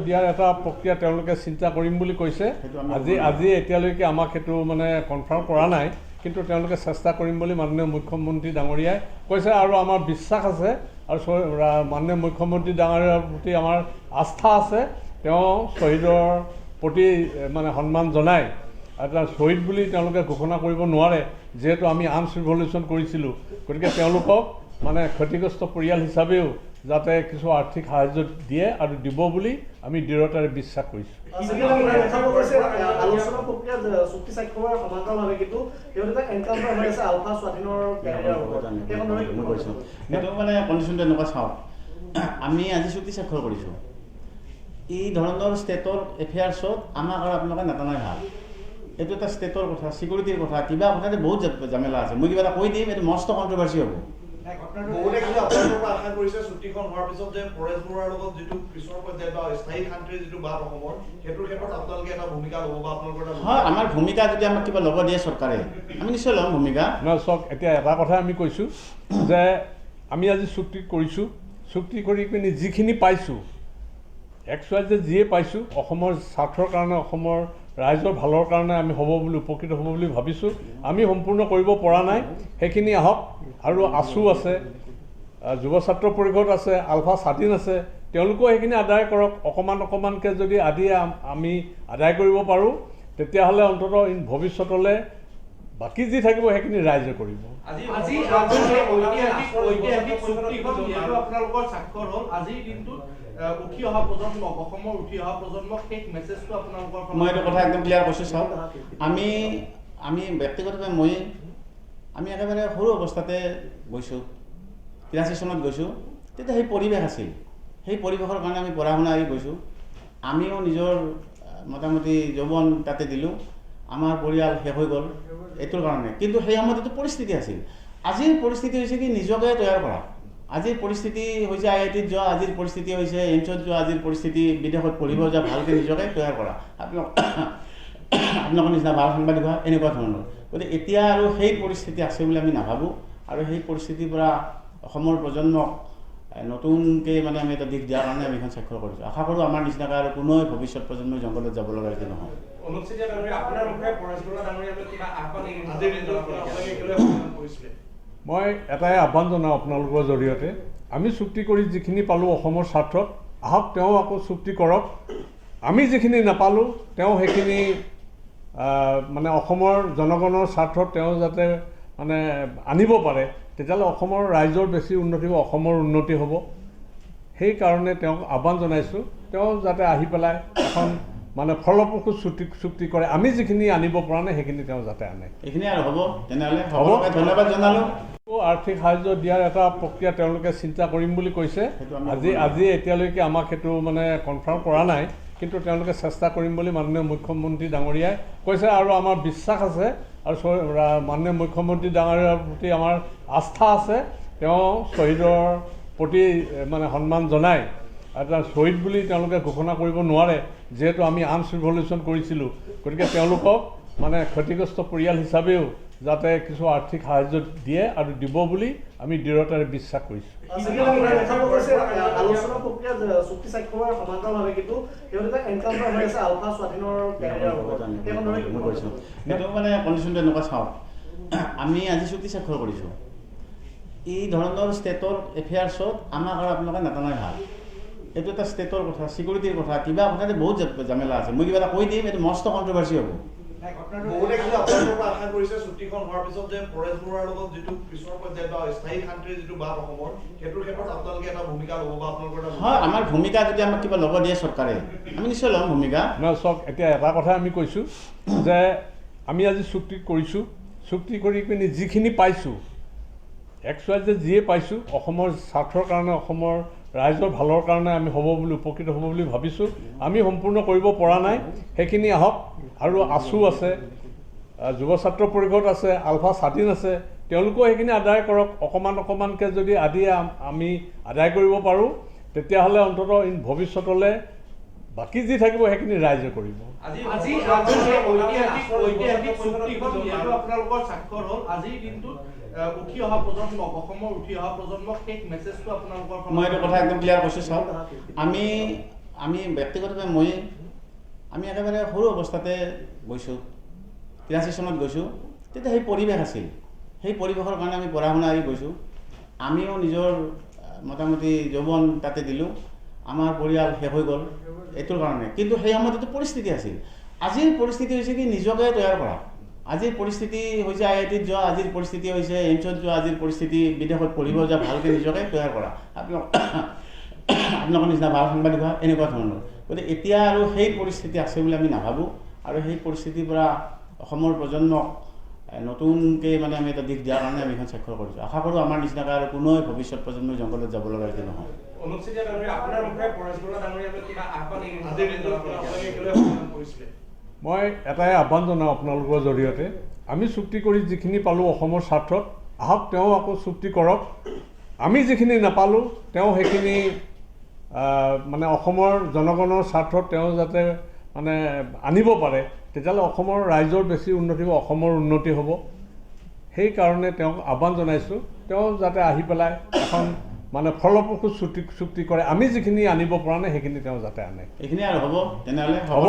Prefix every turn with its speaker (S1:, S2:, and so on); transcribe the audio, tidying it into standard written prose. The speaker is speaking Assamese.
S1: দিয়াৰ এটা প্ৰক্ৰিয়া তেওঁলোকে চিন্তা কৰিম বুলি কৈছে। আজি এতিয়ালৈকে আমাক সেইটো মানে কনফাৰ্ম কৰা নাই, কিন্তু তেওঁলোকে চেষ্টা কৰিম বুলি মাননীয় মুখ্যমন্ত্ৰী ডাঙৰীয়াই কৈছে আৰু আমাৰ বিশ্বাস আছে আৰু মাননীয় মুখ্যমন্ত্ৰী ডাঙৰীয়াৰ প্ৰতি আমাৰ আস্থা আছে। তেওঁ শ্বহীদৰ প্ৰতি মানে সন্মান জনাই এটা শ্বহীদ বুলি তেওঁলোকে ঘোষণা কৰিব নোৱাৰে, যিহেতু আমি আৰ্মছ ৰিভলিউশ্যন কৰিছিলোঁ। গতিকে তেওঁলোকক মানে ক্ষতিগ্ৰস্ত পৰিয়াল হিচাপেও যাতে কিছু আৰ্থিক সাহায্য দিয়ে আৰু দিব বুলি আমি দৃঢ়তাৰে বিশ্বাস কৰিছোঁ।
S2: আমি আজি চুক্তি স্বাক্ষৰ কৰিছোঁ। এই ধৰণৰ ষ্টেটৰ এফেয়াৰ্ছত আমাক আৰু আপোনালোকে নাটানাই ভাল। এইটো এটা ষ্টেটৰ কথা, ছিকিউৰিটিৰ কথা, কিবা কথাতে বহুত জামেলা আছে। মই কিবা এটা কৈ দিম, এইটো মস্ত কণ্ট্ৰভাৰ্চি হ'ব।
S3: বহুতে কিন্তু আপোনালোকৰ পৰা আশা কৰিছে চুক্তিখন হোৱাৰ পিছত যে পৰেশ বৰুৱাৰ লগত যিটো পিছৰ পৰ্যায়ত বা স্থায়ী শান্তিৰ যিটো বাট অসমৰ, সেইটোৰ ক্ষেত্ৰত আপোনালোকে এটা ভূমিকা ল'ব বা আপোনালোকৰ
S2: হয়, আমাৰ ভূমিকা যদি আমাক কিবা ল'ব দিয়ে চৰকাৰে, আমি নিশ্চয় ল'ম ভূমিকা।
S1: নহয়, চাওক, এতিয়া এটা কথা আমি কৈছোঁ যে আমি আজি চুক্তি কৰিছোঁ, চুক্তি কৰি পিনি যিখিনি পাইছোঁ XYZ যিয়ে পাইছোঁ অসমৰ স্বাৰ্থৰ কাৰণে, অসমৰ ৰাইজৰ ভালৰ কাৰণে আমি হ'ব বুলি উপকৃত হ'ব বুলি ভাবিছোঁ। আমি সম্পূৰ্ণ কৰিব পৰা নাই, সেইখিনি আহক। আৰু আছু আছে, যুৱ ছাত্ৰ পৰিষদ আছে, আলফা স্বাধীন আছে, তেওঁলোকেও সেইখিনি আদায় কৰক। অকণমানকৈ যদি আমি আদায় কৰিব পাৰোঁ, তেতিয়াহ'লে অন্ততঃ ভৱিষ্যতলৈ বাকী যি থাকিব সেইখিনি ৰাইজে কৰিব।
S2: মই এইটো কথা একদম ক্লিয়াৰ কৈছোঁ। চাওক, আমি ব্যক্তিগতভাৱে আমি একেবাৰে সৰু অৱস্থাতে গৈছোঁ, 83 চনত গৈছোঁ। তেতিয়া সেই পৰিৱেশ আছিল, সেই পৰিৱেশৰ কাৰণে আমি পঢ়া শুনা গৈছোঁ। আমিও নিজৰ মোটামুটি যৌৱন তাতে দিলোঁ, আমাৰ পৰিয়াল শেষ হৈ গ'ল এইটোৰ কাৰণে। কিন্তু সেই সময়ত এইটো পৰিস্থিতি আছিল। আজিৰ পৰিস্থিতি হৈছে কি, নিজকে তৈয়াৰ কৰা। আজিৰ পৰিস্থিতি হৈছে IITত যোৱা, আজিৰ পৰিস্থিতি হৈছে এইমছত যোৱা, আজিৰ পৰিস্থিতি বিদেশত পঢ়িব যোৱা। ভালকৈ নিজকে তৈয়াৰ কৰা। আপোনালোকৰ নিচিনা ভাল সাংবাদিক হোৱা, এনেকুৱা ধৰণৰ। গতিকে এতিয়া আৰু সেই পৰিস্থিতি আছে বুলি আমি নাভাবোঁ। আৰু সেই পৰিস্থিতিৰ পৰা অসমৰ প্ৰজন্মক নতুনকৈ মানে আমি এটা দিশ দিয়াৰ কাৰণে আমি এখন স্বাক্ষৰ কৰিছোঁ। আশা কৰোঁ আমাৰ নিচিনাকৈ আৰু কোনো ভৱিষ্যত প্ৰজন্মই জংঘলত যাব লগা এতিয়া নহয়।
S1: মই এটাই আহ্বান জনাওঁ আপোনালোকৰ জৰিয়তে, আমি চুক্তি কৰি যিখিনি পালোঁ অসমৰ স্বাৰ্থত, আহক তেওঁ আকৌ চুক্তি কৰক। আমি যিখিনি নাপালোঁ তেওঁ সেইখিনি মানে অসমৰ জনগণৰ স্বাৰ্থত তেওঁ যাতে মানে আনিব পাৰে, তেতিয়াহ'লে অসমৰ ৰাইজৰ বেছি উন্নতি হ'ব, অসমৰ উন্নতি হ'ব। সেইকাৰণে তেওঁক আহ্বান জনাইছোঁ, তেওঁ যাতে আহি পেলাই এখন মানে ফলপ্ৰসূ চুক্তি কৰে। আমি যিখিনি আনিব পৰা নাই সেইখিনি তেওঁ যাতে আনে।
S2: এইখিনি আৰু হ'ব, তেনেহ'লে হ'ব। ধন্যবাদ জনালোঁ।
S1: আৰ্থিক সাহায্য দিয়াৰ এটা প্ৰক্ৰিয়া তেওঁলোকে চিন্তা কৰিম বুলি কৈছে। আজি এতিয়ালৈকে আমাক সেইটো মানে কনফাৰ্ম কৰা নাই, কিন্তু তেওঁলোকে চেষ্টা কৰিম বুলি মাননীয় মুখ্যমন্ত্ৰী ডাঙৰীয়াই কৈছে আৰু আমাৰ বিশ্বাস আছে আৰু মাননীয় মুখ্যমন্ত্ৰী ডাঙৰীয়াৰ প্ৰতি আমাৰ আস্থা আছে। তেওঁ শ্বহীদৰ প্ৰতি মানে সন্মান জনাই এটা শ্বহীদ বুলি তেওঁলোকে ঘোষণা কৰিব নোৱাৰে, যিহেতু আমি আৰ্মছ ৰিভলিউশ্যন কৰিছিলোঁ। গতিকে তেওঁলোকক মানে ক্ষতিগ্ৰস্ত পৰিয়াল হিচাপেও যাতে কিছু আৰ্থিক সাহায্য দিয়ে আৰু দিব বুলি আমি দৃঢ়তাৰে বিশ্বাস কৰিছোঁ।
S2: সেইটো মানে কণ্ডিশ্যনটো এনেকুৱা। চাওক, আমি আজি চুক্তি স্বাক্ষৰ কৰিছোঁ। এই ধৰণৰ ষ্টেটৰ এফেয়াৰ্ছত আমাক আৰু আপোনালোকে নাটানাই ভাল। এইটো এটা ষ্টেটৰ কথা, ছিকিউৰিটিৰ কথা, কিবা কথাতে বহুত জামেলা আছে। মই কিবা এটা কৈ দিম, এইটো মস্ত কণ্ট্ৰভাৰ্চি হ'ব।
S3: বহুতে কিন্তু আপোনালোকৰ পৰা আশা কৰিছে চুক্তিখন হোৱাৰ পিছত যে পৰেশ বৰুৱাৰ লগত যিটো পিছৰ পৰ্যায়ত বা স্থায়ী শান্তিৰ যিটো বাট অসমৰ, সেইটোৰ ক্ষেত্ৰত আপোনালোকে এটা ভূমিকা ল'ব বা আপোনালোকৰ
S2: হয়, আমাৰ ভূমিকা যদি আমাক কিবা ল'ব দিয়ে চৰকাৰে, আমি নিশ্চয় ল'ম ভূমিকা।
S1: নহয়, চাওক, এতিয়া এটা কথা আমি কৈছোঁ যে আমি আজি চুক্তি কৰিছোঁ, চুক্তি কৰি পিনি যিখিনি পাইছোঁ XYZ যিয়ে পাইছোঁ অসমৰ স্বাৰ্থৰ কাৰণে, অসমৰ ৰাইজৰ ভালৰ কাৰণে আমি হ'ব বুলি উপকৃত হ'ব বুলি ভাবিছোঁ। আমি সম্পূৰ্ণ কৰিব পৰা নাই, সেইখিনি আহক। আৰু আছু আছে, যুৱ ছাত্ৰ পৰিষদ আছে, আলফা স্বাধীন আছে, তেওঁলোকেও সেইখিনি আদায় কৰক। অকণমানকৈ যদি আমি আদায় কৰিব পাৰোঁ, তেতিয়াহ'লে অন্ততঃ ভৱিষ্যতলৈ বাকী যি থাকিব সেইখিনি ৰাইজে কৰিব।
S2: মই এইটো কথা একদম ক্লিয়াৰ কৈছোঁ। চাওক, আমি ব্যক্তিগতভাৱে আমি একেবাৰে সৰু অৱস্থাতে গৈছোঁ 83 চনত গৈছোঁ তেতিয়া সেই পৰিৱেশ আছিল সেই পৰিৱেশৰ কাৰণে আমি পঢ়া শুনা এৰি গৈছোঁ আমিও নিজৰ মোটামুটি যৌৱন তাতে দিলোঁ আমাৰ পৰিয়াল শেষ হৈ গ'ল এইটোৰ কাৰণে কিন্তু সেই সময়তো পৰিস্থিতি আছিল আজিৰ পৰিস্থিতি হৈছে কি নিজকে তৈয়াৰ কৰা আজিৰ পৰিস্থিতি হৈছে IITত যোৱা আজিৰ পৰিস্থিতি হৈছে এইমছত যোৱা আজিৰ পৰিস্থিতি বিদেশত পঢ়িব যোৱা ভালকৈ নিজকে তৈয়াৰ কৰা আপোনালোকৰ নিচিনা ভাল সাংবাদিক হোৱা এনেকুৱা ধৰণৰ গতিকে এতিয়া আৰু সেই পৰিস্থিতি আছে বুলি আমি নাভাবোঁ আৰু সেই পৰিস্থিতিৰ পৰা অসমৰ প্ৰজন্মক নতুনকৈ মানে আমি এটা দিশ দিয়াৰ কাৰণে আমি এখন স্বাক্ষৰ কৰিছোঁ আশা কৰোঁ আমাৰ নিচিনাকৈ আৰু কোনো ভৱিষ্যত প্ৰজন্মই জংঘলত যাব লগা এইটো নহয়
S1: মই এটাই আহ্বান জনাওঁ আপোনালোকৰ জৰিয়তে আমি চুক্তি কৰি যিখিনি পালোঁ অসমৰ স্বাৰ্থত আহক তেওঁ আকৌ চুক্তি কৰক আমি যিখিনি নাপালোঁ তেওঁ সেইখিনি মানে অসমৰ জনগণৰ স্বাৰ্থত তেওঁ যাতে মানে আনিব পাৰে তেতিয়াহ'লে অসমৰ ৰাইজৰ বেছি উন্নতি হ'ব অসমৰ উন্নতি হ'ব সেইকাৰণে তেওঁক আহ্বান জনাইছোঁ তেওঁ যাতে আহি পেলাই এখন মানে ফলপ্ৰসূ চুক্তি কৰে আমি যিখিনি আনিব পৰা নাই সেইখিনি তেওঁ যাতে আনে
S2: এইখিনি আৰু হ'ব তেনেহ'লে হ'ব